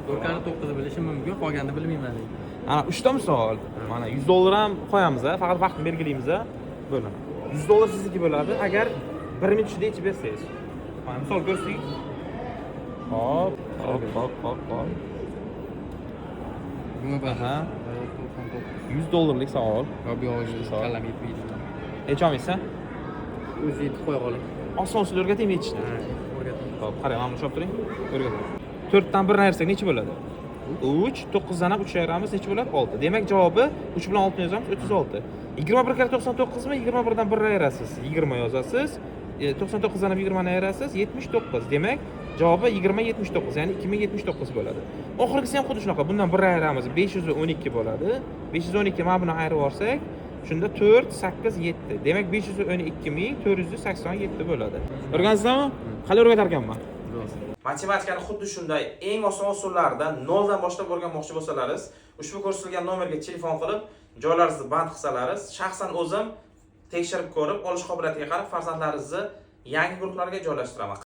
Do'kani 9 bilishim mumkin, qolganini bilmayman lekin. Ana 3 ta misol. Mana $100 ham qo'yamiz, faqat vaqtni belgilaymiz. Bo'ladi. $100 sizniki bo'ladi agar 1 minut ichida ichib bersangiz. Mana misol ko'rsak. Hop. Nima bor? Aha. $100lik savol. Yo'q, kallam yetmaydi. Necha olmaysan? O'zi yetib qo'ya qoling. Oson usul o'rgataymi yechishni? O'rgating. Xo'p, qarang, mana ushlab turing. O'rgataman. 4 dan 1 ni ayirsak necha bo'ladi? 3, 9 dan ham 3 ayiramiz, necha bo'ladi? 6. Demak, javobi 3 bilan 6 ni yozamiz, 36. 21 kar 99 mi? 21 dan 1 ayirasiz, 20 yozasiz. 99 dan ham 20 ni ayirasiz, 79. Demak, javobi 2079, ya'ni 2079 bo'ladi. Oxirgisi ham xuddi shunaqa. Bundan 1 ayiramiz, 512 bo'ladi. 512 mana buni ayirib olsak, shunda 4, 8, 7. Demak 512487 bo'ladi. O'rgansizlarmi? Qanday o'rgatar ekanman? Matematikani xuddi shunday eng oson usullaridan 0 dan boshlab o'rganmoqchi bo'lsalaringiz, ushbu ko'rsatilgan nomerga telefon qilib, joylaringizni band qilsalaringiz, shaxsan o'zim tekshirib ko'rib, olish qobiliyatiga qarab farzandlaringizni yangi guruhlarga joylashtiraman.